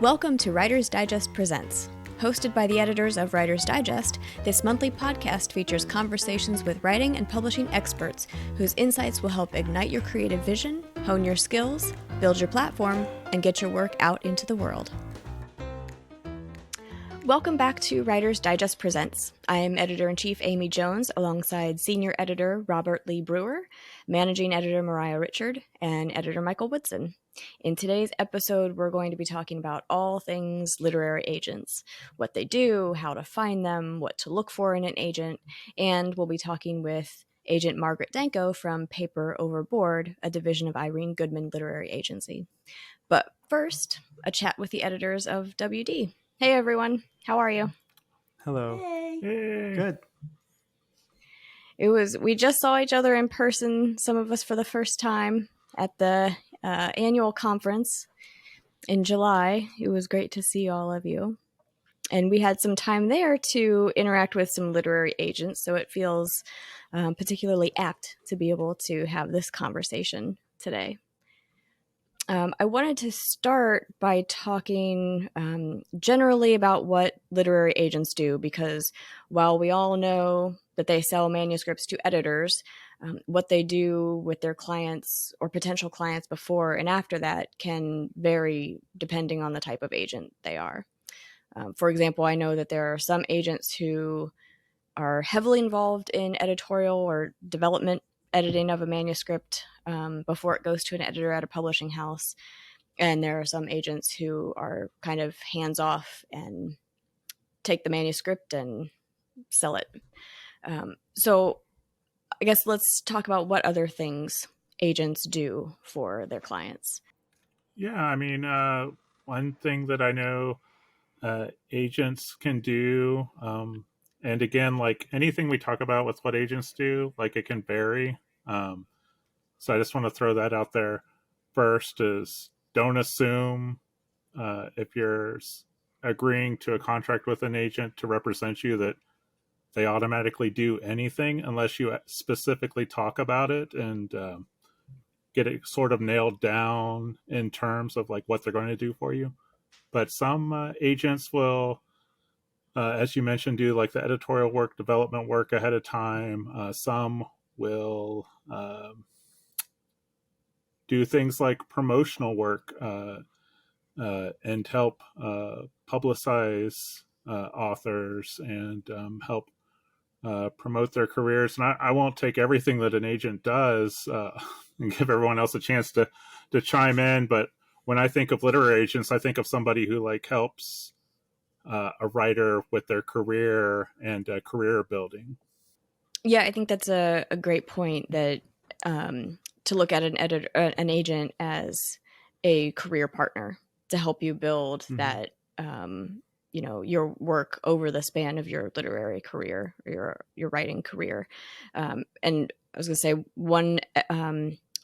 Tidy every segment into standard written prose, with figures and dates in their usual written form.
Welcome to Writer's Digest Presents. Hosted by the editors of Writer's Digest, this monthly podcast features conversations with writing and publishing experts whose insights will help ignite your creative vision, hone your skills, build your platform, and get your work out into the world. Welcome back to Writer's Digest Presents. I am Editor-in-Chief Amy Jones alongside Senior Editor Robert Lee Brewer, Managing Editor Mariah Richard, and Editor Michael Woodson. In today's episode, we're going to be talking about all things literary agents, what they do, how to find them, what to look for in an agent, and we'll be talking with agent Margaret Danko from Paper Overboard, a division of Irene Goodman Literary Agency. But first, a chat with the editors of WD. Hey everyone, how are you? Hello. Hey. Good. We just saw each other in person, some of us for the first time at the annual conference in July. It was great to see all of you. And we had some time there to interact with some literary agents, so it feels particularly apt to be able to have this conversation today. I wanted to start by talking generally about what literary agents do, because while we all know that they sell manuscripts to editors, what they do with their clients or potential clients before and after that can vary depending on the type of agent they are. For example, I know that there are some agents who are heavily involved in editorial or development editing of a manuscript before it goes to an editor at a publishing house. And there are some agents who are kind of hands-off and take the manuscript and sell it. So I guess let's talk about what other things agents do for their clients. Yeah, I mean, one thing that I know agents can do, and again, like anything we talk about with what agents do, like it can vary. So I just want to throw that out there first is don't assume if you're agreeing to a contract with an agent to represent you that they automatically do anything unless you specifically talk about it and get it sort of nailed down in terms of like what they're going to do for you. But some agents will, as you mentioned, do like the editorial work, development work ahead of time. Some will do things like promotional work and help publicize authors and help promote their careers. And I won't take everything that an agent does and give everyone else a chance to chime in. But when I think of literary agents, I think of somebody who like helps a writer with their career and career building. Yeah, I think that's a great point, that to look at an agent as a career partner to help you build that your work over the span of your literary career, or your writing career. And I was going to say, one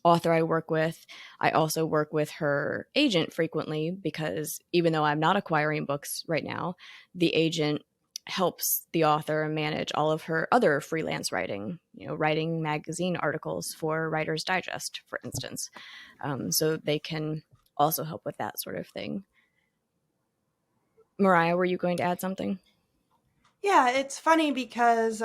author I work with, I also work with her agent frequently, because even though I'm not acquiring books right now, the agent helps the author manage all of her other freelance writing, writing magazine articles for Writer's Digest, for instance. So they can also help with that sort of thing. Mariah, were you going to add something? Yeah, it's funny because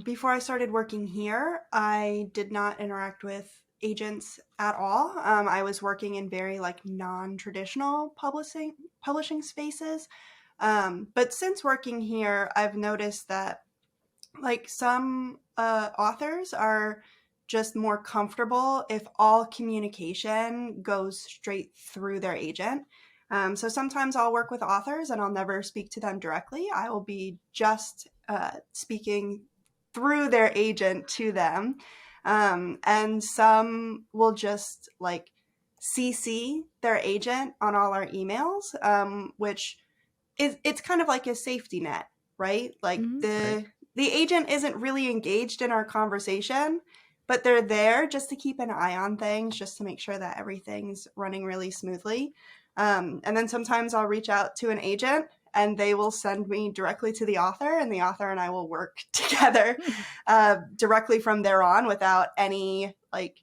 before I started working here, I did not interact with agents at all. I was working in very like non-traditional publishing spaces. But since working here, I've noticed that like some authors are just more comfortable if all communication goes straight through their agent. So sometimes I'll work with authors and I'll never speak to them directly. I will be just speaking through their agent to them. And some will just like CC their agent on all our emails, which it's kind of like a safety net, right? Like the agent isn't really engaged in our conversation, but they're there just to keep an eye on things, just to make sure that everything's running really smoothly. And then sometimes I'll reach out to an agent and they will send me directly to the author, and the author and I will work together directly from there on without any like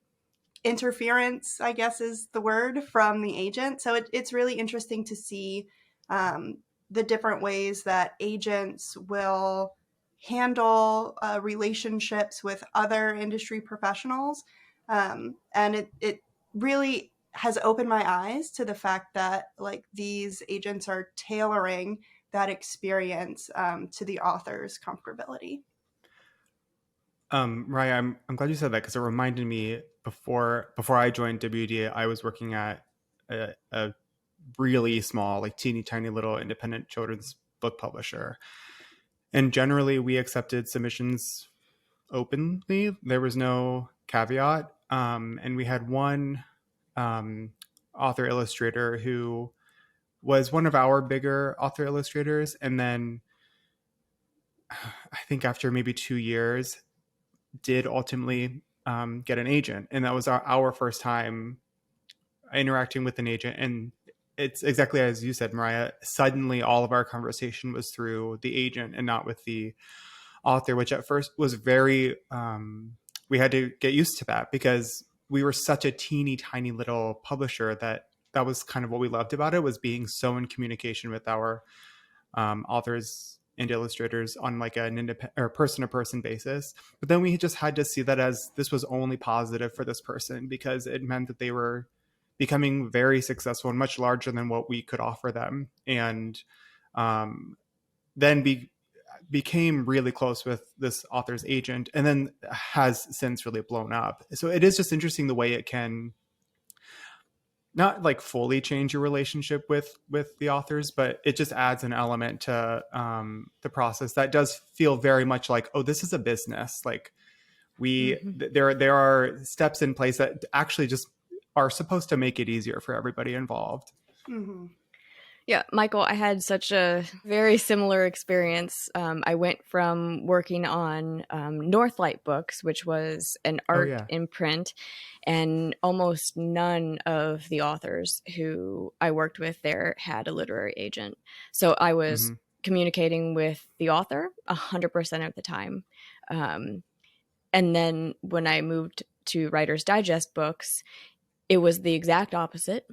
interference, I guess is the word, from the agent. So it's really interesting to see the different ways that agents will handle relationships with other industry professionals. And it really has opened my eyes to the fact that like these agents are tailoring that experience to the author's comfortability. Ryan, I'm glad you said that because it reminded me before I joined WD, I was working at a really small, like teeny tiny little independent children's book publisher. And generally we accepted submissions openly. There was no caveat. And we had one author illustrator who was one of our bigger author illustrators. And then I think after maybe 2 years, did ultimately get an agent. And that was our first time interacting with an agent. And it's exactly as you said, Mariah, suddenly all of our conversation was through the agent and not with the author, which at first was very, we had to get used to that because we were such a teeny tiny little publisher that was kind of what we loved about it, was being so in communication with our authors and illustrators on like an independent or person to person basis. But then we just had to see that as this was only positive for this person because it meant that they were becoming very successful and much larger than what we could offer them. And then became really close with this author's agent, and then has since really blown up. So it is just interesting the way it can not like fully change your relationship with the authors, but it just adds an element to the process that does feel very much like, oh, this is a business. Like there are steps in place that actually just are supposed to make it easier for everybody involved. Mm-hmm. Yeah, Michael, I had such a very similar experience. I went from working on Northlight Books, which was an art imprint, and almost none of the authors who I worked with there had a literary agent. So I was communicating with the author 100% of the time. And then when I moved to Writer's Digest books, it was the exact opposite.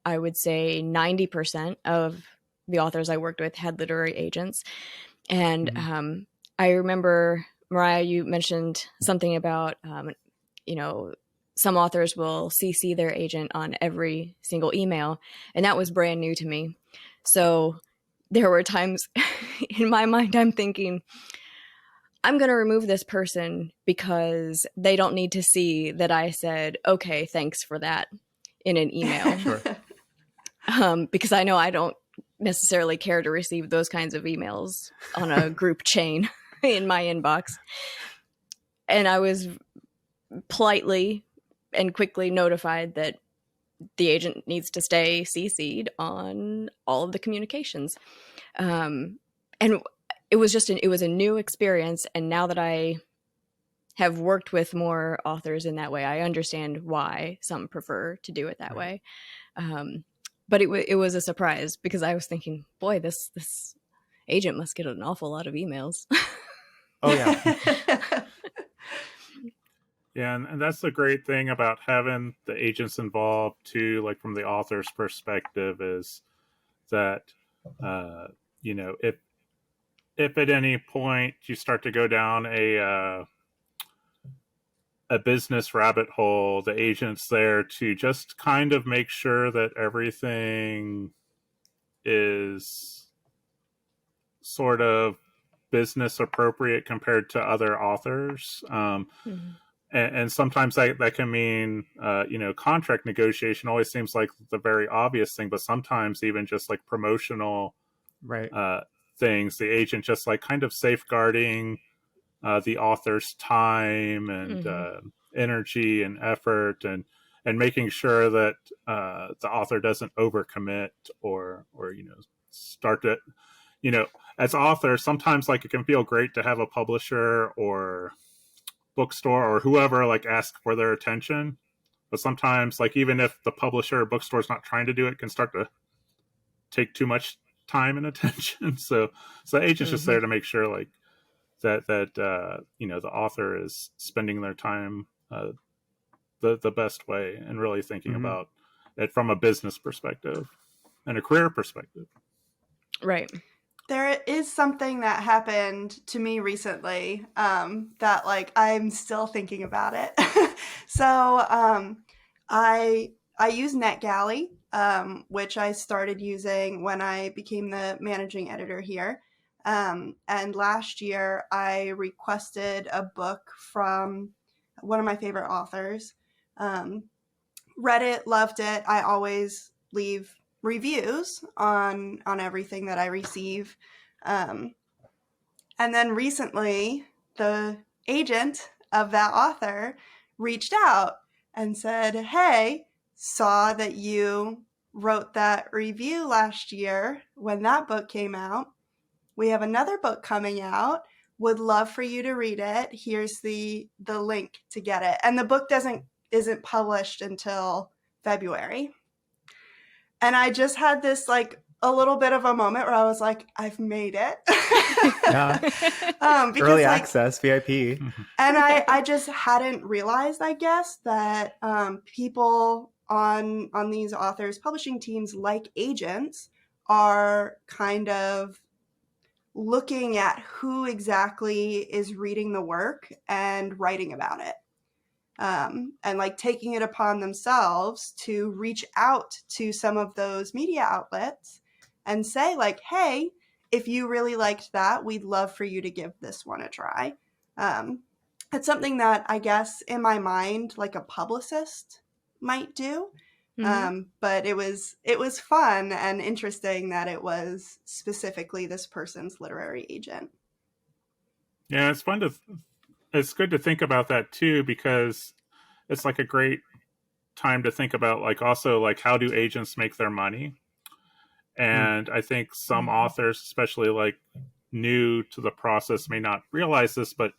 I would say 90% of the authors I worked with had literary agents. And I remember, Mariah, you mentioned something about, some authors will CC their agent on every single email. And that was brand new to me. So there were times in my mind, I'm thinking, I'm going to remove this person because they don't need to see that I said, okay, thanks for that in an email. Sure. Because I know I don't necessarily care to receive those kinds of emails on a group chain in my inbox. And I was politely and quickly notified that the agent needs to stay CC'd on all of the communications. And it was it was a new experience. And now that I have worked with more authors in that way, I understand why some prefer to do it that way. But it was a surprise because I was thinking, boy, this agent must get an awful lot of emails. Oh yeah. Yeah, and that's the great thing about having the agents involved too, like from the author's perspective, is that if at any point you start to go down a business rabbit hole, the agent's there to just kind of make sure that everything is sort of business appropriate compared to other authors. And sometimes that can mean, contract negotiation always seems like the very obvious thing, but sometimes even just like promotional things, the agent just like kind of safeguarding the author's time and energy and effort, and making sure that the author doesn't overcommit or start to, as authors, sometimes like it can feel great to have a publisher or bookstore or whoever like ask for their attention, but sometimes like even if the publisher or bookstore is not trying to do it, can start to take too much time and attention. So the agent's just there to make sure like that the author is spending their time the best way and really thinking about it from a business perspective. and a career perspective. Right. There is something that happened to me recently that like I'm still thinking about it. So I use NetGalley, which I started using when I became the managing editor here. And last year I requested a book from one of my favorite authors. Read it, loved it. I always leave reviews on everything that I receive. Um, and then recently, the agent of that author reached out and said, "Hey, saw that you wrote that review last year when that book came out. We have another book coming out. Would love for you to read it. Here's the link to get it." And the book isn't published until February. And I just had this like a little bit of a moment where I was like, I've made it. Yeah. Because Early like, access, VIP. and I just hadn't realized, I guess, that people on these authors publishing teams like agents are kind of looking at who exactly is reading the work and writing about it. And like taking it upon themselves to reach out to some of those media outlets and say like, hey, if you really liked that, we'd love for you to give this one a try. It's something that I guess in my mind, like a publicist might do. But it was fun and interesting that it was specifically this person's literary agent. Yeah, it's good to think about that too, because it's like a great time to think about like also like how do agents make their money. And I think some authors, especially like new to the process, may not realize this, but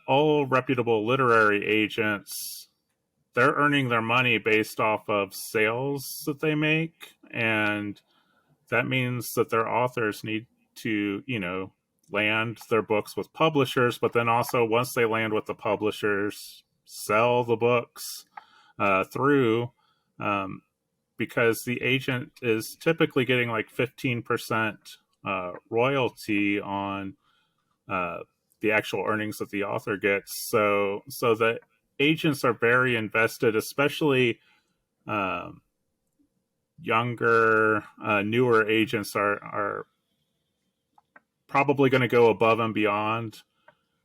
all reputable literary agents, they're earning their money based off of sales that they make, and that means that their authors need to, land their books with publishers, but then also once they land with the publishers, sell the books through, because the agent is typically getting like 15% royalty on the actual earnings that the author gets. So the agents are very invested, especially younger, newer agents are probably going to go above and beyond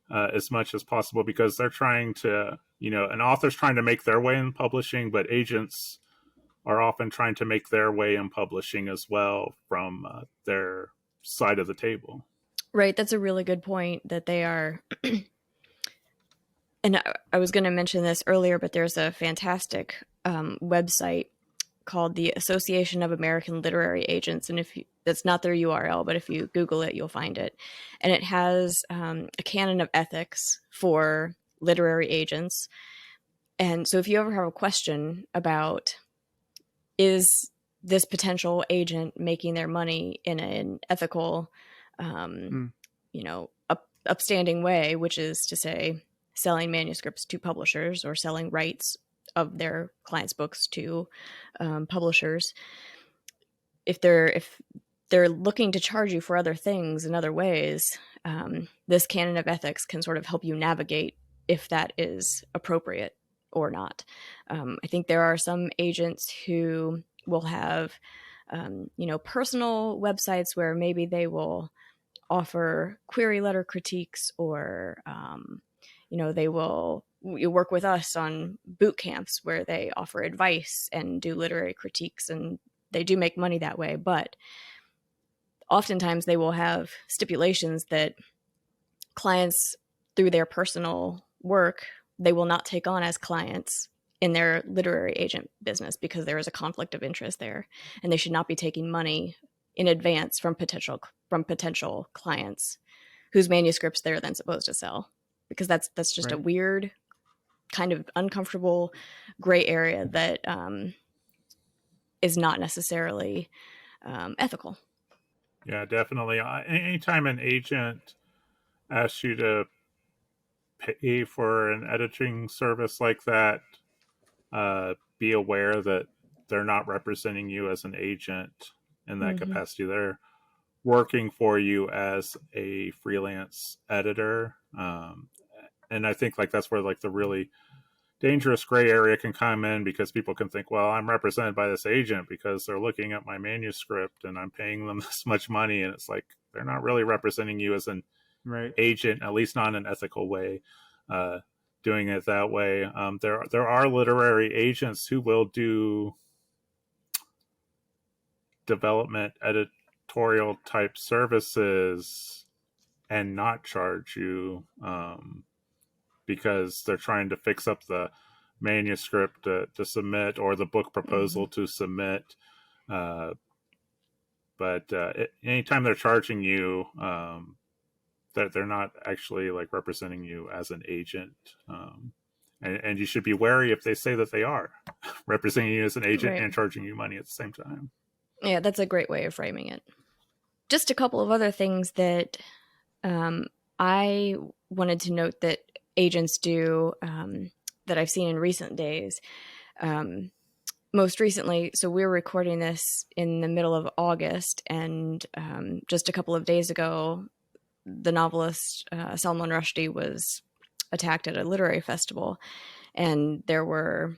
as much as possible, because they're trying to, an author's trying to make their way in publishing, but agents are often trying to make their way in publishing as well from their side of the table. Right. That's a really good point that they are. And I was going to mention this earlier, but there's a fantastic website called the Association of American Literary Agents. And that's not their URL, but if you Google it, you'll find it. And it has a canon of ethics for literary agents. And so if you ever have a question about, is this potential agent making their money in an ethical, upstanding way, which is to say selling manuscripts to publishers or selling rights of their clients' books to publishers, if they're looking to charge you for other things in other ways, this canon of ethics can sort of help you navigate if that is appropriate or not. I think there are some agents who will have, personal websites where maybe they will offer query letter critiques, or, they will work with us on boot camps where they offer advice and do literary critiques, and they do make money that way. But oftentimes they will have stipulations that clients, through their personal work, they will not take on as clients in their literary agent business, because there is a conflict of interest there, and they should not be taking money in advance from potential clients whose manuscripts they're then supposed to sell, because that's just right. A weird kind of uncomfortable gray area that is not necessarily ethical. Yeah, definitely. Anytime an agent asks you to pay for an editing service like that, be aware that they're not representing you as an agent in that Mm-hmm. capacity. They're working for you as a freelance editor. And I think like that's where like the really dangerous gray area can come in, because people can think, well, I'm represented by this agent because they're looking at my manuscript and I'm paying them this much money. And it's like, they're not really representing you as an Right. agent, at least not in an ethical way, doing it that way. There are literary agents who will do development editorial type services and not charge you, because they're trying to fix up the manuscript to submit, or the book proposal to submit. But anytime they're charging you, that they're not actually like representing you as an agent. And you should be wary if they say that they are representing you as an agent Right. and charging you money at the same time. Yeah, that's a great way of framing it. Just a couple of other things that I wanted to note that agents do, that I've seen in recent days. Most recently, so we're recording this in the middle of August, and just a couple of days ago, the novelist Salman Rushdie was attacked at a literary festival, and there were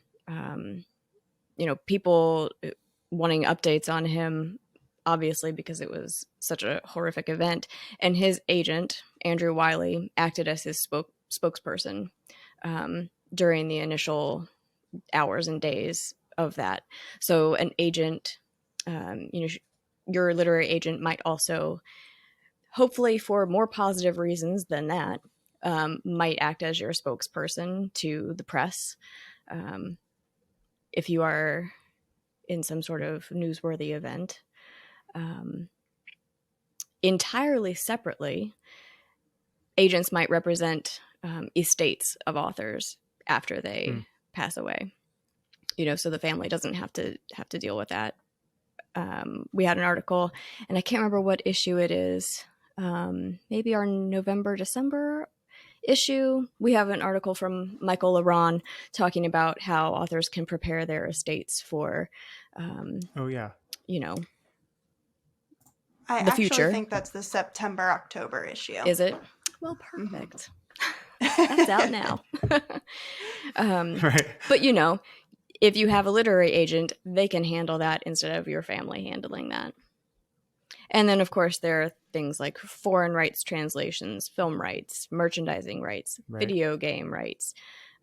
people wanting updates on him, obviously because it was such a horrific event. And his agent, Andrew Wiley, acted as his spokesperson during the initial hours and days of that. So an agent, your literary agent might also, hopefully for more positive reasons than that, might act as your spokesperson to the press. If you are in some sort of newsworthy event. Entirely separately, agents might represent estates of authors after they pass away. So the family doesn't have to deal with that. We had an article, and I can't remember what issue it is. Maybe our November, December issue. We have an article from Michael Laron talking about how authors can prepare their estates for, Oh yeah. I the actually future. think that's the September, October issue. Is it? Well, perfect. That's out now. Right. But if you have a literary agent, they can handle that instead of your family handling that. And then, of course, there are things like foreign rights translations, film rights, merchandising rights, Right. video game rights.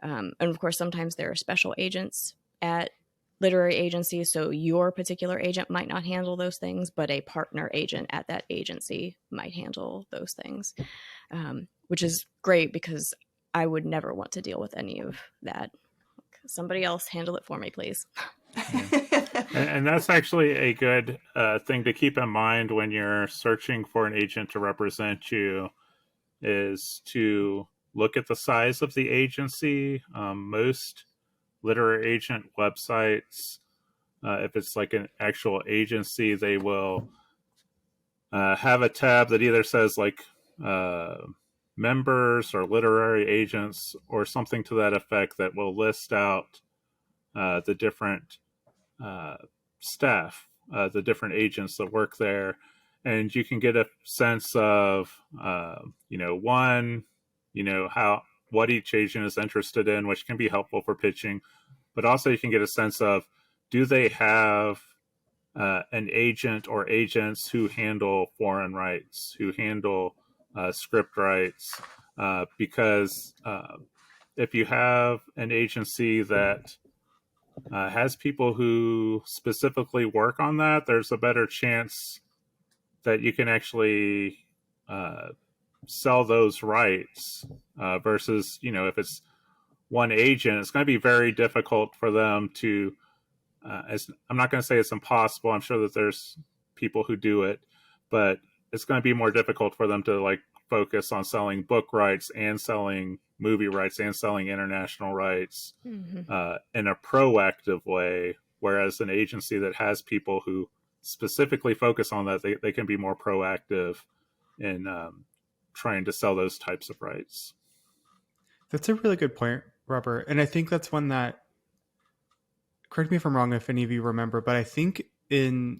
And of course, sometimes there are special agents at literary agencies. So your particular agent might not handle those things, but a partner agent at that agency might handle those things, which is great because I would never want to deal with any of that. Somebody else handle it for me, please. And that's actually a good thing to keep in mind when you're searching for an agent to represent you, is to look at the size of the agency. Most literary agent websites, if it's like an actual agency, they will have a tab that either says like members or literary agents or something to that effect, that will list out the different staff, the different agents that work there, and you can get a sense of what each agent is interested in, which can be helpful for pitching. But also you can get a sense of, do they have an agent or agents who handle foreign rights, who handle script rights, because if you have an agency that has people who specifically work on that, there's a better chance that you can actually sell those rights versus, if it's one agent, it's going to be very difficult for them to, I'm not going to say it's impossible. I'm sure that there's people who do it, but it's going to be more difficult for them to like focus on selling book rights and selling movie rights and selling international rights in a proactive way. Whereas an agency that has people who specifically focus on that, they can be more proactive in trying to sell those types of rights. That's a really good point, Robert. And I think that's one that correct me if I'm wrong, if any of you remember, but I think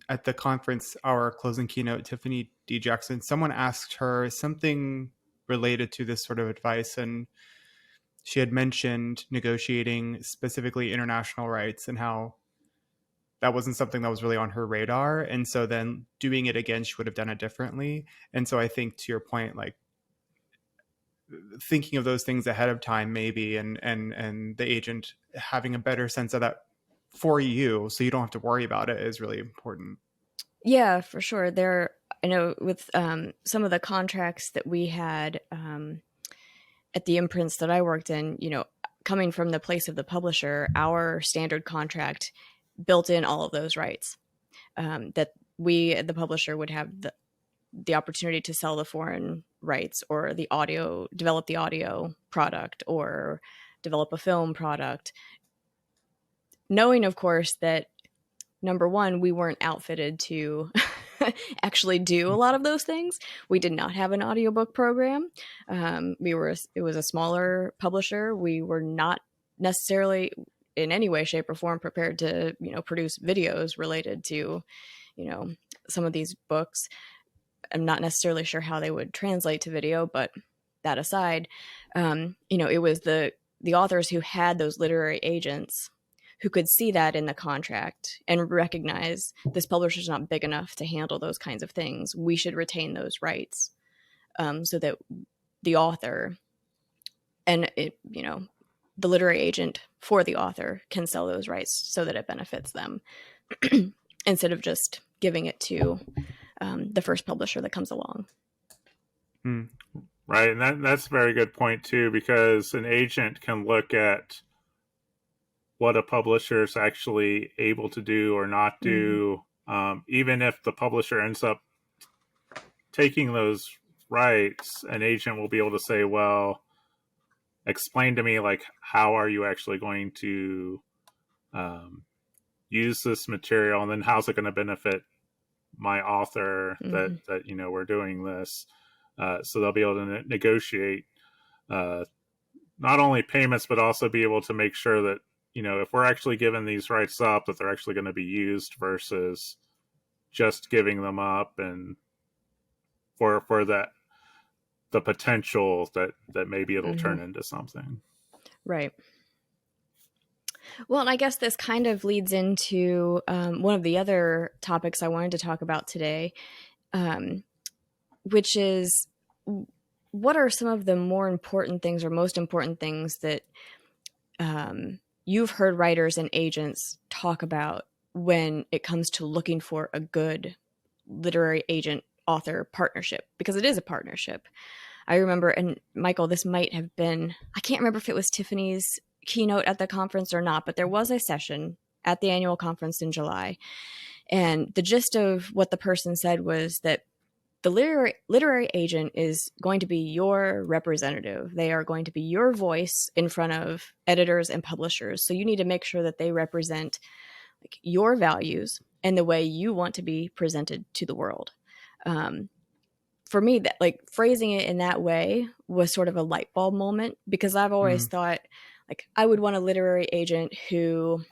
at the conference, our closing keynote, Tiffany D. Jackson, someone asked her something related to this sort of advice, and she had mentioned negotiating specifically international rights and how that wasn't something that was really on her radar. And so then doing it again, she would have done it differently. And so I think, to your point, like thinking of those things ahead of time, maybe, and the agent having a better sense of that for you, so you don't have to worry about it, is really important. Yeah, for sure. I know with some of the contracts that we had at the imprints that I worked in, coming from the place of the publisher, our standard contract built in all of those rights, that we, the publisher, would have the opportunity to sell the foreign rights or develop the audio product or develop a film product. Knowing, of course, that number one, we weren't outfitted to actually do a lot of those things. We did not have an audiobook program. It was a smaller publisher. We were not necessarily in any way, shape, or form prepared to, produce videos related to, some of these books. I'm not necessarily sure how they would translate to video, but that aside, it was the authors who had those literary agents who could see that in the contract and recognize this publisher's not big enough to handle those kinds of things. We should retain those rights, so that the author and the literary agent for the author can sell those rights so that it benefits them instead of just giving it to the first publisher that comes along. Right, and that's a very good point too, because an agent can look at what a publisher is actually able to do or not do, even if the publisher ends up taking those rights. An agent will be able to say, well, explain to me, like, how are you actually going to use this material, and then how's it going to benefit my author that we're doing this. So they'll be able to negotiate not only payments, but also be able to make sure that, if we're actually giving these rights up, that they're actually going to be used versus just giving them up, and for the potential that maybe it'll turn into something. Right. Well, and I guess this kind of leads into one of the other topics I wanted to talk about today, which is what are some of the more important things or most important things that you've heard writers and agents talk about when it comes to looking for a good literary agent author partnership, because it is a partnership. I remember, and Michael, this might have been, I can't remember if it was Tiffany's keynote at the conference or not, but there was a session at the annual conference in July. And the gist of what the person said was that the literary agent is going to be your representative. They are going to be your voice in front of editors and publishers. So you need to make sure that they represent like your values and the way you want to be presented to the world. For me, that like phrasing it in that way was sort of a light bulb moment, because I've always thought like I would want a literary agent who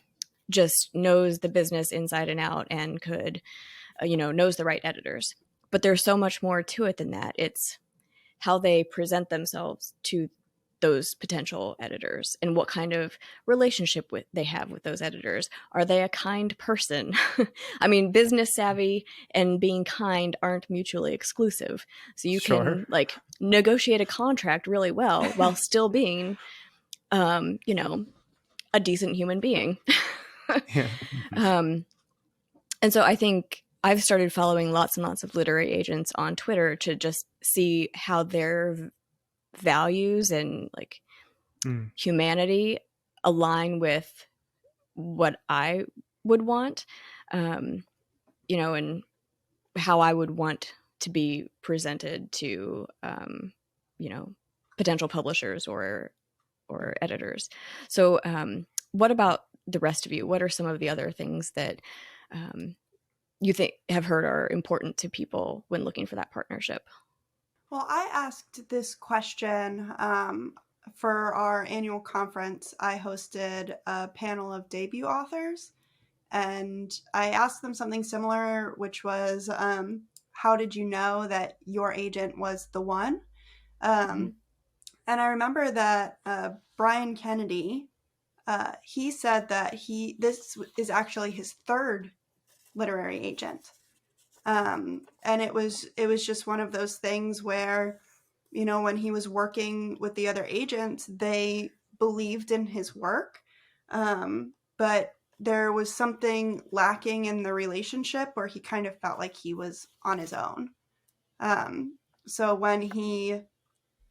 just knows the business inside and out and could, knows the right editors. But there's so much more to it than that. It's how they present themselves to those potential editors and what kind of relationship they have with those editors. Are they a kind person? I mean, business savvy and being kind aren't mutually exclusive. So you can like negotiate a contract really well while still being, a decent human being. And so I think I've started following lots and lots of literary agents on Twitter to just see how their values and like humanity align with what I would want, and how I would want to be presented to, potential publishers or editors. So what about the rest of you? What are some of the other things that you think have heard are important to people when looking for that partnership? Well, I asked this question for our annual conference, I hosted a panel of debut authors, and I asked them something similar, which was, how did you know that your agent was the one? And I remember that Brian Kennedy, he said that this is actually his third literary agent. And it was just one of those things where, when he was working with the other agents, they believed in his work, but there was something lacking in the relationship where he kind of felt like he was on his own. So when he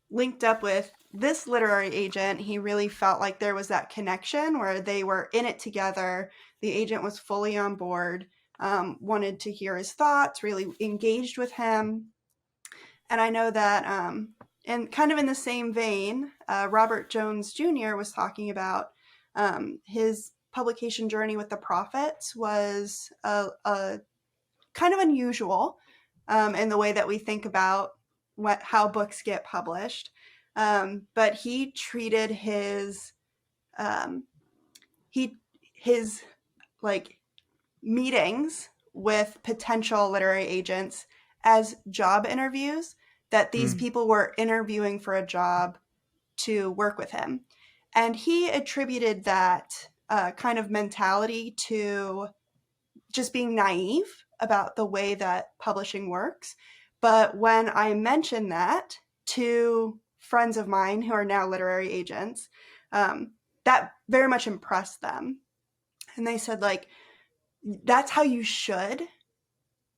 linked up with this literary agent, he really felt like there was that connection where they were in it together. The agent was fully on board, wanted to hear his thoughts, really engaged with him. And I know that, and kind of in the same vein, Robert Jones Jr. was talking about his publication journey with the Prophets was a kind of unusual in the way that we think about how books get published. But he treated his his like meetings with potential literary agents as job interviews, that these people were interviewing for a job to work with him. And he attributed that kind of mentality to just being naive about the way that publishing works. But when I mentioned that to friends of mine who are now literary agents, that very much impressed them. And they said, like, that's how you should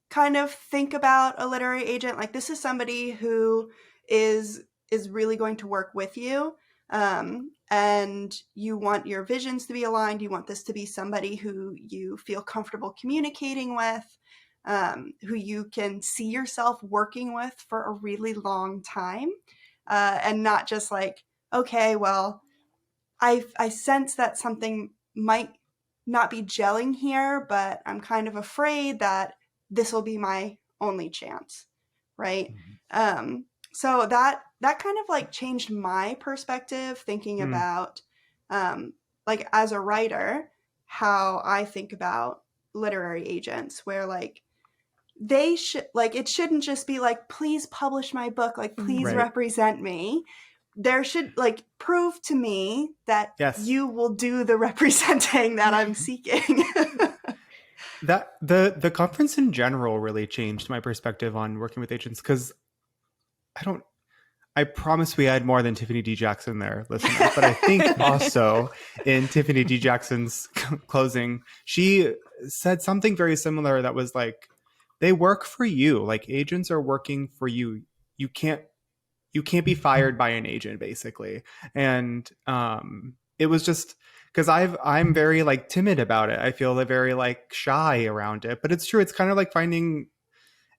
kind of think about a literary agent. Like, this is somebody who is really going to work with you. And you want your visions to be aligned. You want this to be somebody who you feel comfortable communicating with, who you can see yourself working with for a really long time, and not just like, okay, well, I sense that something might not be gelling here, but I'm kind of afraid that this will be my only chance, right? So that kind of like changed my perspective, thinking about like as a writer, how I think about literary agents, where like they should, like, it shouldn't just be like, please publish my book, like, please represent me. There should, like, prove to me that you will do the representing that I'm seeking. That the conference in general really changed my perspective on working with agents, because I promise we had more than Tiffany D. Jackson there, listeners. But I think also in Tiffany D. Jackson's closing, she said something very similar that was like, they work for you. Like, agents are working for you. You can't be fired by an agent, basically. And it was just because I'm very like timid about it. I feel very like shy around it. But it's true. It's kind of like finding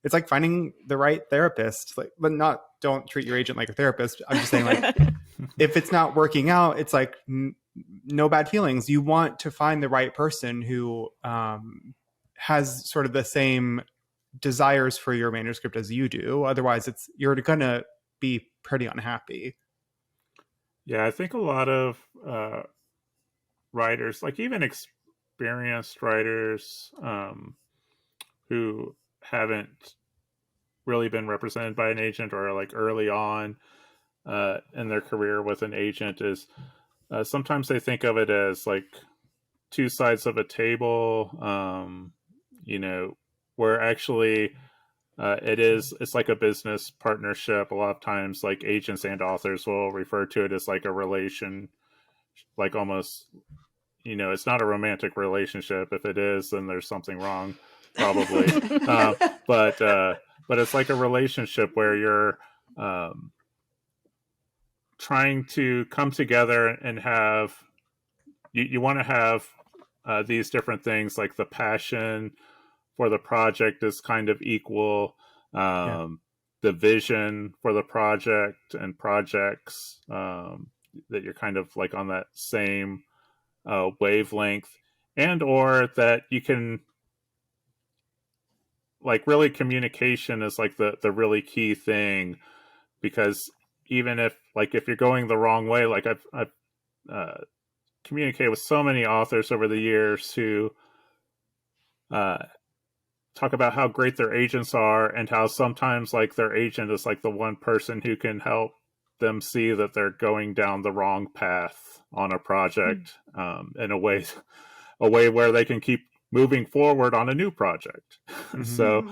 the right therapist. Like, but don't treat your agent like a therapist. I'm just saying, like, if it's not working out, it's like no bad feelings. You want to find the right person who has sort of the same desires for your manuscript as you do. Otherwise, you're gonna be pretty unhappy. Yeah, I think a lot of writers, like even experienced writers who haven't really been represented by an agent, or like early on in their career with an agent, is sometimes they think of it as like two sides of a table, where actually it's like a business partnership. A lot of times, like, agents and authors will refer to it as like a relation, like almost, it's not a romantic relationship. If it is, then there's something wrong, probably. But it's like a relationship where you're trying to come together and have, you want to have these different things, like the passion for the project is kind of equal. The vision for the project and projects, that you're kind of like on that same wavelength, and or that you can, like, really communication is like the really key thing, because even if you're going the wrong way, like I've communicated with so many authors over the years who talk about how great their agents are, and how sometimes like their agent is like the one person who can help them see that they're going down the wrong path on a project, in a way where they can keep moving forward on a new project. Mhm. So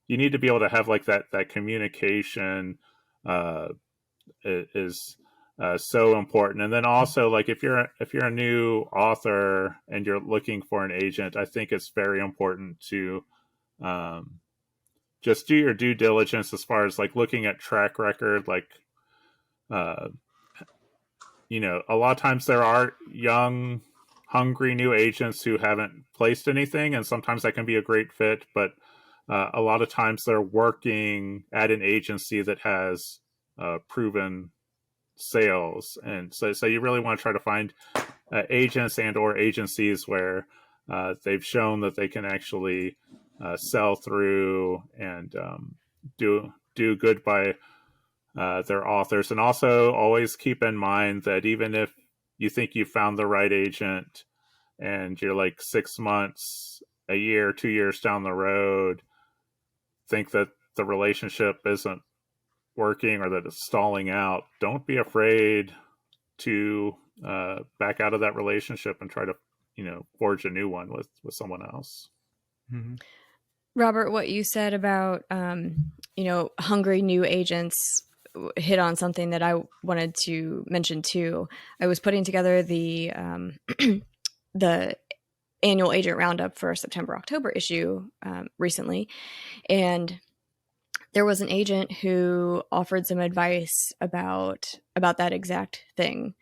you need to be able to have like that communication is so important. And then also, like if you're a new author and you're looking for an agent, I think it's very important to just do your due diligence as far as like looking at track record. Like a lot of times there are young, hungry new agents who haven't placed anything, and sometimes that can be a great fit, but a lot of times they're working at an agency that has proven sales. And so you really want to try to find agents and or agencies where they've shown that they can actually sell through and do good by their authors. And also always keep in mind that even if you think you found the right agent and you're like 6 months, a year, 2 years down the road, think that the relationship isn't working or that it's stalling out, don't be afraid to back out of that relationship and try to forge a new one with someone else. Mm-hmm. Robert, what you said about hungry new agents hit on something that I wanted to mention too. I was putting together the the annual agent roundup for September-October issue recently, and there was an agent who offered some advice about that exact thing,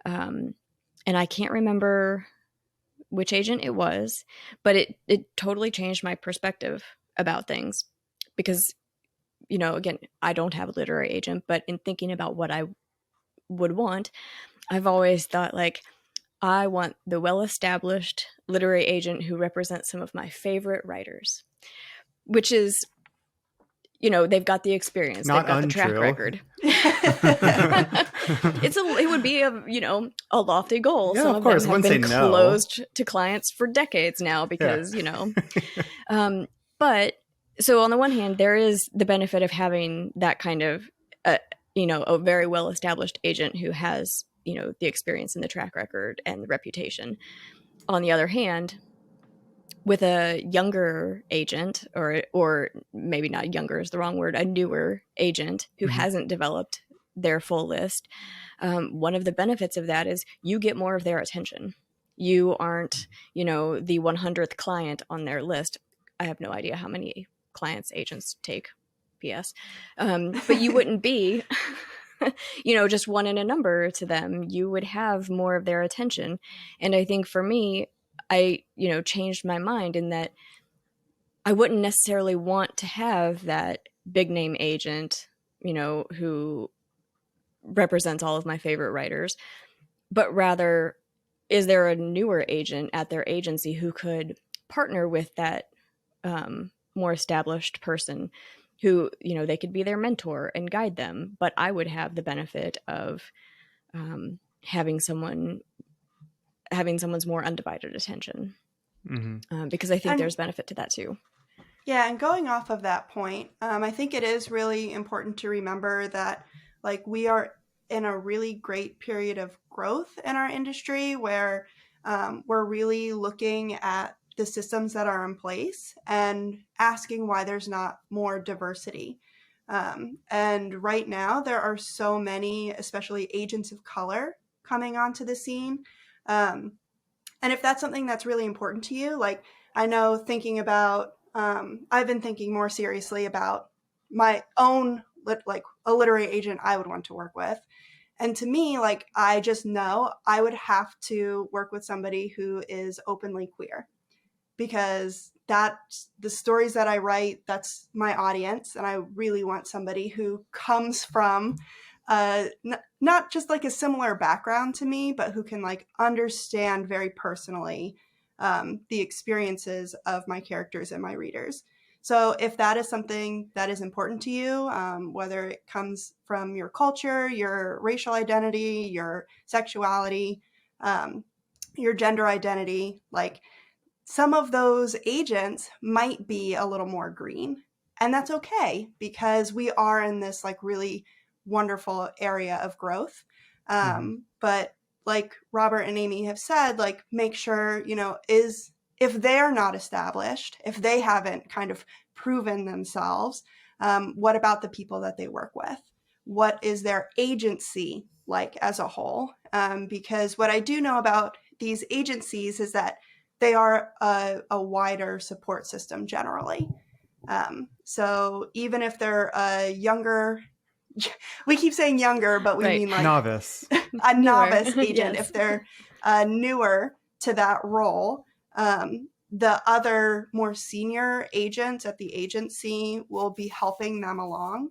and I can't remember which agent it was, but it totally changed my perspective about things, because again, I don't have a literary agent, but in thinking about what I would want, I've always thought like, I want the well-established literary agent who represents some of my favorite writers, which is, they've got the experience, Not they've got untrue. the track record. It would be a lofty goal. Yeah, Some of course. them have been Wouldn't say no. closed to clients for decades now because, but so on the one hand, there is the benefit of having that kind of, a very well-established agent who has, the experience and the track record and the reputation. On the other hand, with a younger agent, or maybe not younger is the wrong word, a newer agent who hasn't developed their full list, one of the benefits of that is you get more of their attention. You aren't, the 100th client on their list. I have no idea how many clients agents take, PS. But you wouldn't be, just one in a number to them. You would have more of their attention. And I think for me, I, changed my mind in that I wouldn't necessarily want to have that big name agent, who represents all of my favorite writers, but rather, is there a newer agent at their agency who could partner with that more established person who, they could be their mentor and guide them, but I would have the benefit of having someone's more undivided attention. Because I think there's benefit to that too. Yeah, and going off of that point, I think it is really important to remember that like we are in a really great period of growth in our industry where we're really looking at the systems that are in place and asking why there's not more diversity. And right now there are so many, especially agents of color, coming onto the scene. And if that's something that's really important to you, like I know thinking about, I've been thinking more seriously about my own, like a literary agent I would want to work with. And to me, like, I just know I would have to work with somebody who is openly queer, because that's the stories that I write, that's my audience. And I really want somebody who comes from not just like a similar background to me, but who can like understand very personally the experiences of my characters and my readers. So if that is something that is important to you, whether it comes from your culture, your racial identity, your sexuality, your gender identity, like some of those agents might be a little more green. And that's okay because we are in this like really wonderful area of growth. But like Robert and Amy have said, like make sure, if they're not established, if they haven't kind of proven themselves, what about the people that they work with? What is their agency like as a whole? Because what I do know about these agencies is that they are a wider support system generally. So even if they're a younger, we keep saying younger, but we mean like novice, a novice agent. Yes. If they're newer to that role, the other more senior agents at the agency will be helping them along.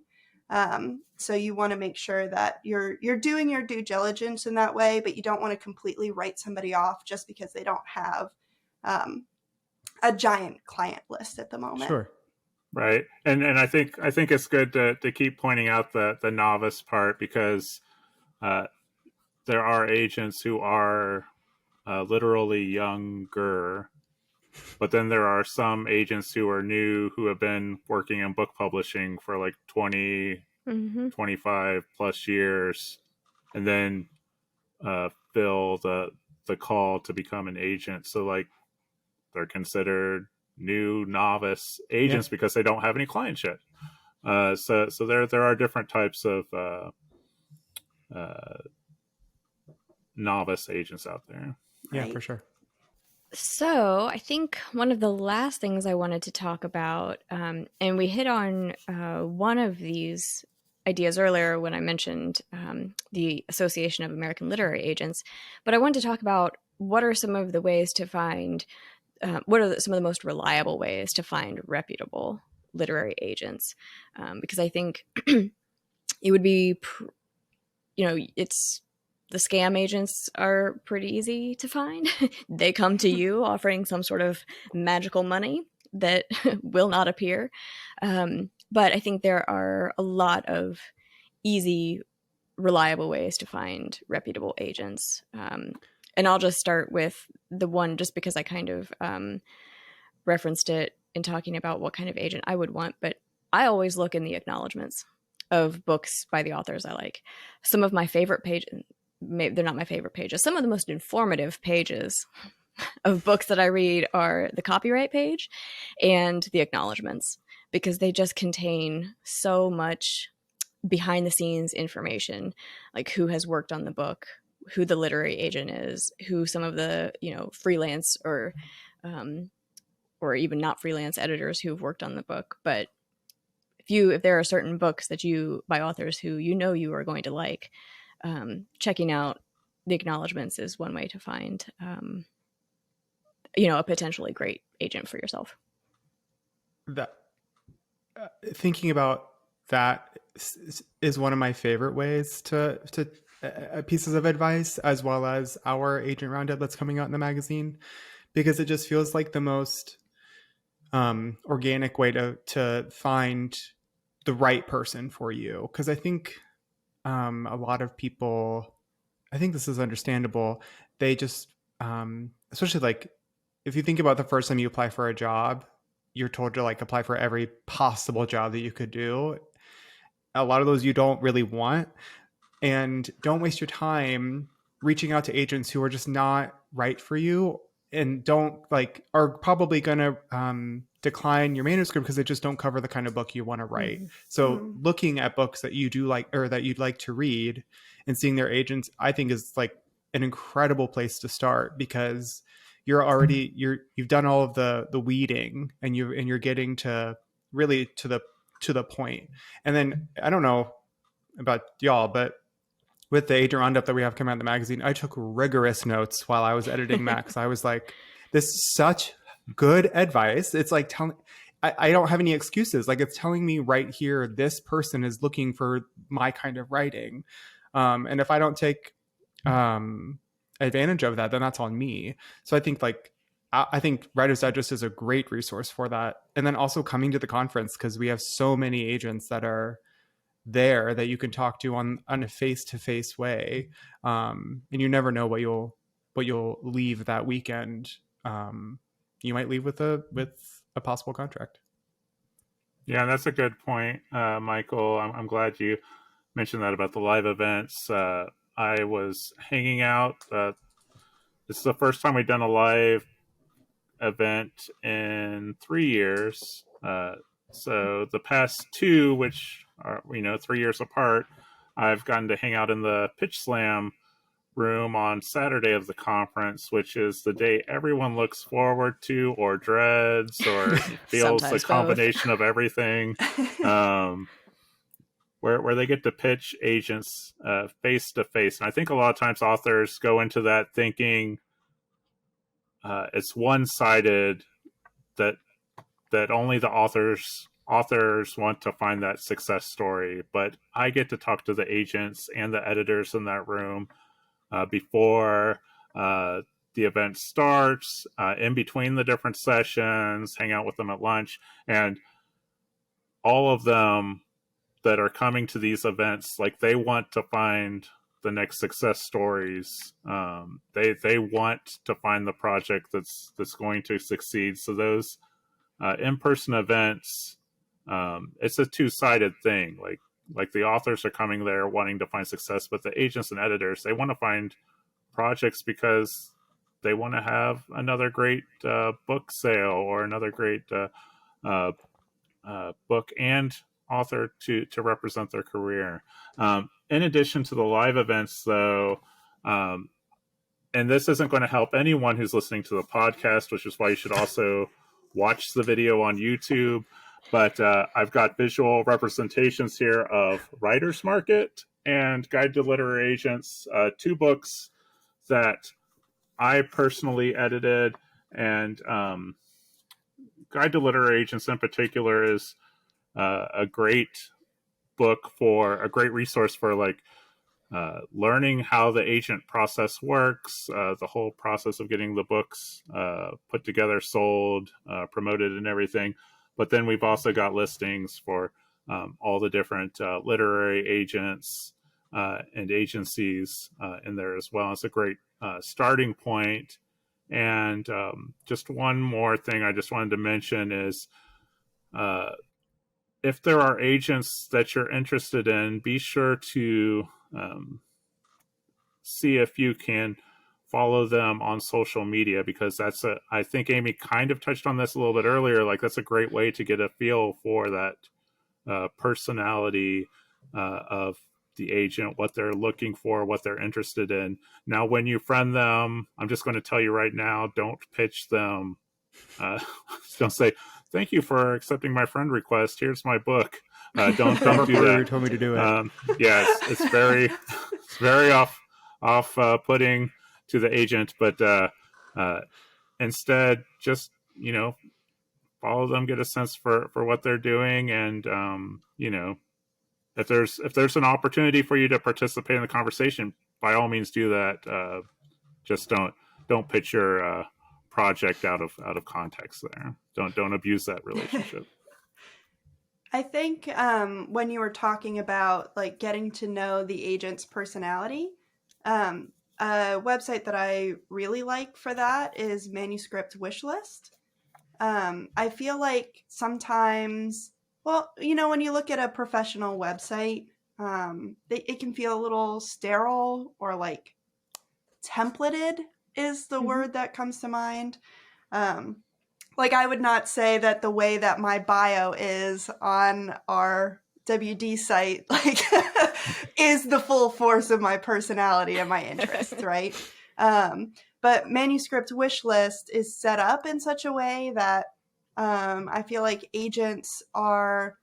So you want to make sure that you're doing your due diligence in that way, but you don't want to completely write somebody off just because they don't have a giant client list at the moment. Sure. Right. And I think it's good to keep pointing out the novice part, because there are agents who are literally younger, but then there are some agents who are new, who have been working in book publishing for like 20, 25 plus years, and then fill the call to become an agent. So like they're considered new novice agents because they don't have any clients yet. So there are different types of novice agents out there. Yeah, Right. for sure. So I think one of the last things I wanted to talk about, and we hit on one of these ideas earlier when I mentioned the Association of American Literary Agents, but I wanted to talk about what are some of the ways to find, what are some of the most reliable ways to find reputable literary agents, because I think it would be, it's the scam agents are pretty easy to find. They come to you offering some sort of magical money that will not appear. But I think there are a lot of easy, reliable ways to find reputable agents. And I'll just start with the one, just because I kind of referenced it in talking about what kind of agent I would want. But I always look in the acknowledgments of books by the authors I like. Some of my favorite pages, maybe they're not my favorite pages, some of the most informative pages of books that I read are the copyright page and the acknowledgments, because they just contain so much behind the scenes information, like who has worked on the book, who the literary agent is, who some of the freelance or even not freelance editors who've worked on the book. But if there are certain books that by authors who you are going to like, checking out the acknowledgments is one way to find a potentially great agent for yourself. That thinking about that is one of my favorite ways to pieces of advice, as well as our agent roundup that's coming out in the magazine, because it just feels like the most organic way to find the right person for you. Because I think a lot of people, I think this is understandable, they just especially like if you think about the first time you apply for a job, you're told to like apply for every possible job that you could do. A lot of those you don't really want, and don't waste your time reaching out to agents who are just not right for you, and are probably going to decline your manuscript because they just don't cover the kind of book you want to write. So looking at books that you do like, or that you'd like to read, and seeing their agents, I think is like an incredible place to start, because you've done all of the weeding, and you're getting to really to the point. And then I don't know about y'all, but with the agent roundup that we have coming out in the magazine, I took rigorous notes while I was editing Max. I was like, this is such good advice. It's like I don't have any excuses. Like, it's telling me right here, this person is looking for my kind of writing. And if I don't take advantage of that, then that's on me. So I think like I think Writer's Digest is a great resource for that. And then also coming to the conference, because we have so many agents that are there that you can talk to on a face-to-face way. And you never know what you'll leave that weekend. You might leave with a possible contract. Yeah, that's a good point, Michael. I'm glad you mentioned that about the live events. I was hanging out. This is the first time we've done a live event in 3 years. So the past two, which are 3 years apart, I've gotten to hang out in the Pitch Slam room on Saturday of the conference, which is the day everyone looks forward to or dreads or feels the combination of everything. Where they get to pitch agents face to face. And I think a lot of times authors go into that thinking it's one-sided, that only the authors want to find that success story. But I get to talk to the agents and the editors in that room before the event starts, in between the different sessions, hang out with them at lunch, and all of them that are coming to these events, like, they want to find the next success stories. They want to find the project that's going to succeed. So those in-person events, it's a two-sided thing. Like the authors are coming there wanting to find success, but the agents and editors, they want to find projects because they want to have another great book sale or another great book and author to represent their career. In addition to the live events, though, and this isn't going to help anyone who's listening to the podcast, which is why you should also watch the video on YouTube. But I've got visual representations here of Writer's Market and Guide to Literary Agents, two books that I personally edited. And Guide to Literary Agents in particular is a great resource for learning how the agent process works, the whole process of getting the books put together, sold, promoted, and everything. But then we've also got listings for all the different literary agents and agencies in there as well. It's a great starting point. And just one more thing I just wanted to mention is if there are agents that you're interested in, be sure to see if you can follow them on social media, because I think Amy kind of touched on this a little bit earlier. Like, that's a great way to get a feel for that personality of the agent, what they're looking for, what they're interested in. Now, when you friend them, I'm just going to tell you right now, don't pitch them. Don't say, "Thank you for accepting my friend request. Here's my book." Don't do that. Told me to do it. Yeah, it's very off putting to the agent, but instead just follow them, get a sense for what they're doing, and if there's an opportunity for you to participate in the conversation, by all means do that. Just don't pitch your project out of context there. Don't abuse that relationship. I think when you were talking about getting to know the agent's personality, a website that I really like for that is Manuscript Wishlist. I feel like sometimes, when you look at a professional website, it can feel a little sterile or templated is the word that comes to mind. I would not say that the way that my bio is on our WD site, is the full force of my personality and my interests, right? But Manuscript Wishlist is set up in such a way that I feel like agents are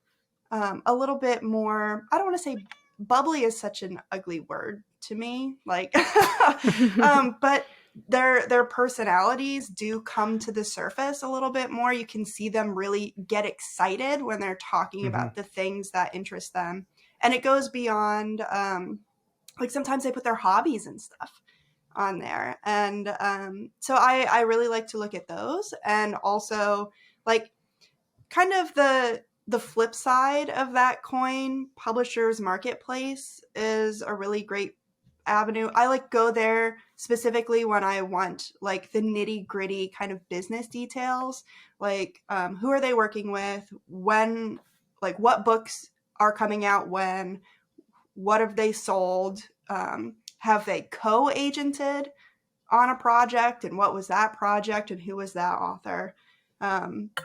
a little bit more, I don't want to say bubbly is such an ugly word to me, but their personalities do come to the surface a little bit more. You can see them really get excited when they're talking about the things that interest them. And it goes beyond, sometimes they put their hobbies and stuff on there. And so I really like to look at those, and also like kind of the flip side of that coin, Publishers Marketplace is a really great avenue. I like go there specifically when I want like the nitty gritty kind of business details, like who are they working with, when, like what books are coming out when, what have they sold, have they co-agented on a project, and what was that project, and who was that author.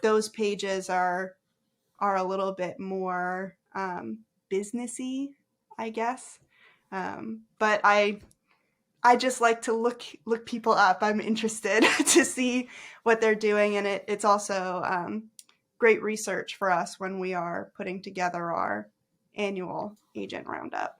Those pages are a little bit more businessy, I guess. But I just like to look people up. I'm interested to see what they're doing, and it's also great research for us when we are putting together our annual agent roundup.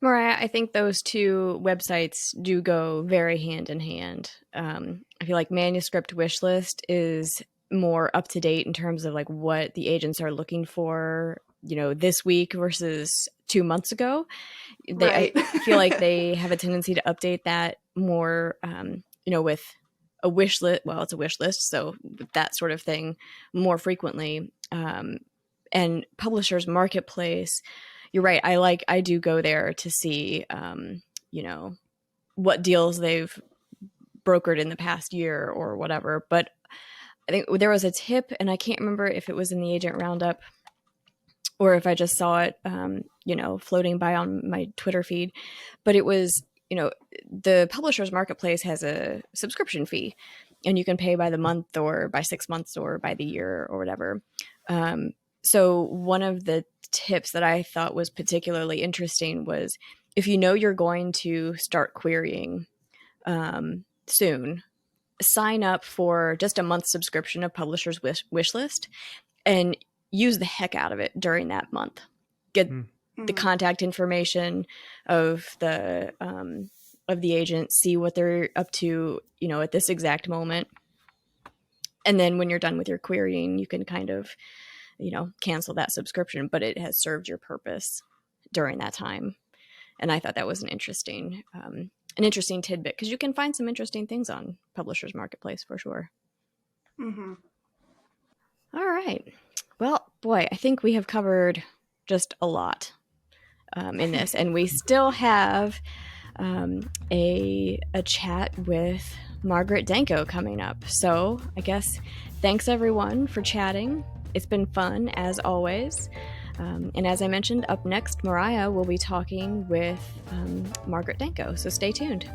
Mariah, I think those two websites do go very hand in hand. I feel like Manuscript Wishlist is more up to date in terms of like what the agents are looking for, this week versus 2 months ago. Right. I feel like they have a tendency to update that more, with a wish list. Well, it's a wish list, so that sort of thing more frequently. And Publishers Marketplace, you're right. I do go there to see, what deals they've brokered in the past year or whatever. But I think there was a tip, and I can't remember if it was in the agent roundup or if I just saw it, floating by on my Twitter feed. But it was, the Publishers Marketplace has a subscription fee, and you can pay by the month or by 6 months or by the year or whatever. So one of the tips that I thought was particularly interesting was if you're going to start querying soon, sign up for just a month subscription of Publishers Wishlist and use the heck out of it during that month. Get the contact information of the agent, see what they're up to, at this exact moment. And then when you're done with your querying, you can kind of, cancel that subscription, but it has served your purpose during that time. And I thought that was an interesting tidbit, because you can find some interesting things on Publishers Marketplace for sure. Mm-hmm. All right. Well, boy, I think we have covered just a lot in this, and we still have a chat with Margaret Danko coming up. So I guess thanks everyone for chatting. It's been fun as always. And as I mentioned, up next, Mariah will be talking with Margaret Danko. So stay tuned.